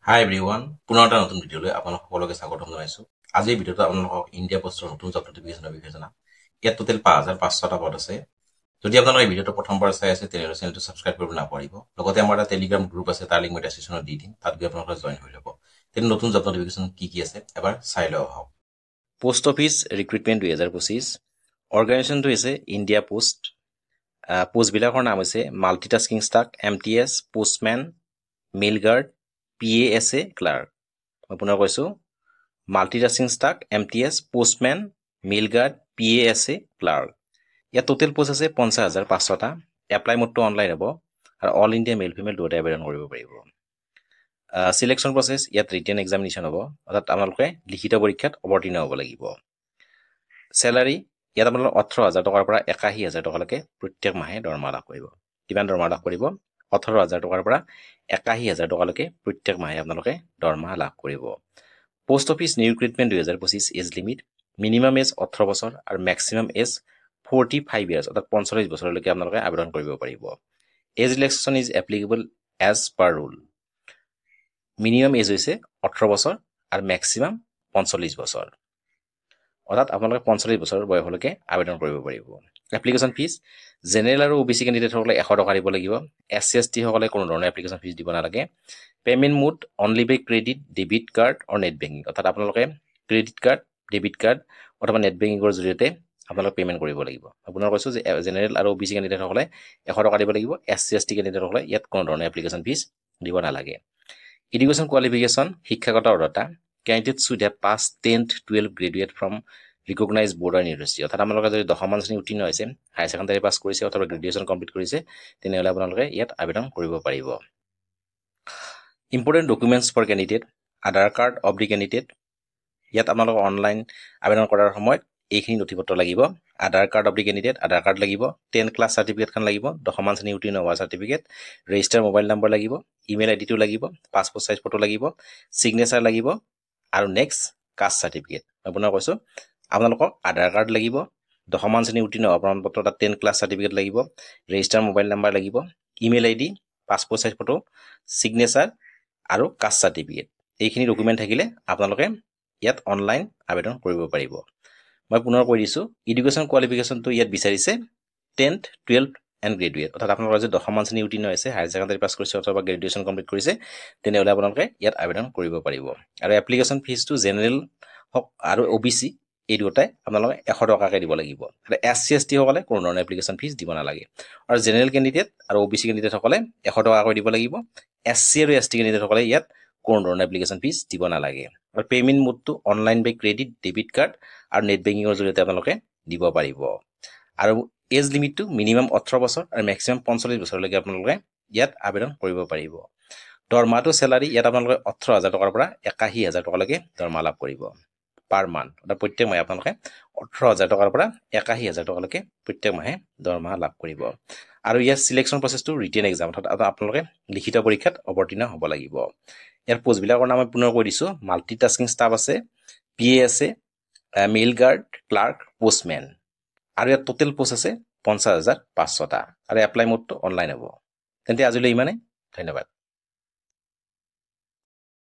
Hi everyone, পুনৰ এটা নতুন ভিডিঅ'লৈ আপোনালোক সকলোকে স্বাগতম জনাইছো। আজিৰ ভিডিঅ'টো আপোনালোকক ইণ্ডিয়া পোষ্টৰ নতুন জব নোটিফিকেশ্যনৰ বিষয়ে জনাম। ইয়াত টোটেল 5500টা পদ আছে। যদি আপোনালোকে এই ভিডিঅ'টো প্ৰথমবাৰ চাই আছে তেনেহ'লে চেনেলটো ছাবস্ক্ৰাইব কৰিব নাপাহৰিব। লগতে আমাৰ এটা টেলিগ্ৰাম গ্ৰুপ আছে, তাৰ লিংক মই ডেছক্ৰিপশ্যনত দি দিম। তাত গৈ আপোনালোকে জইন হৈ ল'ব। তেনে নতুন জব নোটিফিকেশ্যন কি আছে এবাৰ চাই লওঁ আহক। পোষ্ট অফিচ ৰিক্ৰুটমেণ্ট 2025 অৰ্গেনাইজেশ্যনটো হৈছে ইণ্ডিয়া পোষ্ট। পোষ্টবিলাকৰ নাম হৈছে multitasking staff, MTS, postmen, mail guard, PASA clerk. মই পুনৰ কৈছোঁ, multitasking staff, MTS, postmen, mail guard, PASA clerk. ইয়াত টোটেল পোষ্ট আছে 50,500টা। এপ্লাই মোডটো অনলাইন হ'ব আৰু অল ইণ্ডিয়া মেল ফিমেল দুয়োটাই আবেদন কৰিব পাৰিব। চিলেকশ্যন প্ৰচেছ, ইয়াত ৰিটেন এক্সামিনেশ্যন হ'ব, অৰ্থাৎ আপোনালোকে লিখিত পৰীক্ষাত অৱতীৰ্ণ হ'ব লাগিব। চেলাৰী, ইয়াত আপোনালোকে 18,000 টকাৰ পৰা 81,000 টকালৈকে প্ৰত্যেক মাহে দৰমহা লাভ কৰিব। কিমান দৰমহা লাভ কৰিব? 18,000 টকাৰ পৰা 81,000 টকালৈকে প্ৰত্যেক মাহে আপোনালোকে দৰমহা লাভ কৰিব। Post office new recruitment 2025 age limit, minimum age 18 বছৰ আৰু মেক্সিমাম এজ 45 ইয়াৰ্ছ, অৰ্থাৎ 45 বছৰলৈকে আপোনালোকে আবেদন কৰিব পাৰিব। Age relaxation is applicable as per rule. Minimum age হৈছে 18 বছৰ আৰু মেক্সিমাম 45 বছৰ, অৰ্থাৎ আপোনালোকে 45 বছৰ বয়সলৈকে আবেদন কৰিব পাৰিব। এপ্লিকেশ্যন ফিজ, জেনেৰেল আৰু OBC কেণ্ডিডেটসকলে 100 টকা দিব লাগিব। SC ST সকলে কোনো ধৰণৰ এপ্লিকেশ্যন ফিজ দিব নালাগে। পে'মেণ্ট মোড অনলি বাই ক্ৰেডিট, ডেবিট কাৰ্ড আৰু নেট বেংকিং, অৰ্থাৎ আপোনালোকে ক্ৰেডিট কাৰ্ড, ডেবিট কাৰ্ড অথবা নেট বেংকিঙৰ জৰিয়তে আপোনালোকে পে'মেণ্ট কৰিব লাগিব। আপোনাৰ কৈছোঁ যে জেনেৰেল আৰু OBC কেণ্ডিডেটসকলে 100 টকা দিব লাগিব। SC ST কেণ্ডিডেটসকলে ইয়াত কোনো ধৰণৰ এপ্লিকেশ্যন ফিজ দিব নালাগে। এডুকেশ্যন কোৱালিফিকেশ্যন, শিক্ষাগত অৰ্হতা, candidate should have pass 10th 12th graduate from recognise board আৰু ইউনিভাৰ্চিটি, অৰ্থাৎ আপোনালোকে যদি 10মান শ্ৰেণী উত্তীৰ্ণ হৈছে, হায়াৰ ছেকেণ্ডাৰী পাছ কৰিছে অথবা গ্ৰেজুৱেশ্যন কমপ্লিট কৰিছে, তেনেহ'লে আপোনালোকে ইয়াত আবেদন কৰিব পাৰিব। Important documents for candidate, Aadhaar card of the candidate. ইয়াত আপোনালোকে অনলাইন আবেদন কৰাৰ সময়ত এইখিনি নথিপত্ৰ লাগিব। Aadhaar card of the candidate, Aadhaar card লাগিব, 10 ক্লাছ চাৰ্টিফিকেটখন লাগিব, 10মান শ্ৰেণী উত্তীৰ্ণ হোৱা চাৰ্টিফিকেট, ৰেজিষ্টাৰ মোবাইল নম্বৰ লাগিব, ইমেইল আইডিটো লাগিব, পাছপোৰ্ট চাইজ ফটো লাগিব, ছিগনেচাৰ লাগিব আৰু নেক্সট কাষ্ট চাৰ্টিফিকেট। মই পুনৰ কৈছোঁ, আপোনালোকক আধাৰ কাৰ্ড লাগিব, 10মান শ্ৰেণী উত্তীৰ্ণ হোৱা প্ৰমাণপত্ৰ, তাত 10 ক্লাছ চাৰ্টিফিকেট লাগিব, ৰেজিষ্টাৰ মোবাইল নম্বৰ লাগিব, email ID, passport size photo, signature আৰু কাষ্ট চাৰ্টিফিকেট। এইখিনি ডকুমেণ্ট থাকিলে আপোনালোকে ইয়াত অনলাইন আবেদন কৰিব পাৰিব। মই পুনৰ কৈ দিছোঁ, এডুকেশ্যন কোৱালিফিকেশ্যনটো ইয়াত বিচাৰিছে 10th 12th এণ্ড গ্ৰেজুৱেট, অৰ্থাৎ আপোনালোকৰ যদি 10মান শ্ৰেণী উত্তীৰ্ণ হৈছে, হায়াৰ ছেকেণ্ডাৰী পাছ কৰিছে অথবা গ্ৰেজুৱেশ্যন কমপ্লিট কৰিছে, তেনেহ'লে আপোনালোকে ইয়াত আবেদন কৰিব পাৰিব। আৰু এপ্লিকেশ্যন ফিজটো জেনেৰেল হওক আৰু OBC এই দুয়োটাই আপোনালোকে 100 টকাকৈ দিব লাগিব। আৰু SC ST সকলে কোনো ধৰণৰ এপ্লিকেশ্যন ফিজ দিব নালাগে। আৰু জেনেৰেল কেণ্ডিডেট আৰু OBC কেণ্ডিডেটসকলে 100 টকাকৈ দিব লাগিব। SC আৰু ST কেণ্ডিডেটসকলে ইয়াত কোনো ধৰণৰ এপ্লিকেশ্যন ফিজ দিব নালাগে। আৰু পে'মেণ্ট মোডটো অনলাইন বাই ক্ৰেডিট, ডেবিট কাৰ্ড আৰু নেট বেংকিঙৰ জৰিয়তে আপোনালোকে দিব পাৰিব। আৰু এজ লিমিটটো মিনিমাম 18 বছৰ আৰু মেক্সিমাম 45 বছৰলৈকে আপোনালোকে ইয়াত আবেদন কৰিব পাৰিব। দৰমহাটো চেলাৰী, ইয়াত আপোনালোকে 18,000 টকাৰ পৰা 81,000 টকালৈকে দৰমহা লাভ কৰিব পাৰ মান্থ, অৰ্থাৎ প্ৰত্যেক মাহে আপোনালোকে 18,000 টকাৰ পৰা 81,000 টকালৈকে প্ৰত্যেক মাহে দৰমহা লাভ কৰিব। আৰু ইয়াৰ চিলেকশ্যন প্ৰচেছটো ৰিটেন এক্সাম, অৰ্থাৎ আপোনালোকে লিখিত পৰীক্ষাত অৱতীৰ্ণ হ'ব লাগিব। ইয়াৰ পোষ্টবিলাকৰ নাম মই পুনৰ কৈ দিছোঁ, মাল্টিটাস্কিং ষ্টাফ আছে, PASA, mail guard, clerk, postmen. আৰু ইয়াত টোটেল পোষ্ট আছে 50,500টা আৰু এপ্লাই মোডটো অনলাইন হ'ব। তেন্তে আজিলৈ ইমানেই, ধন্যবাদ।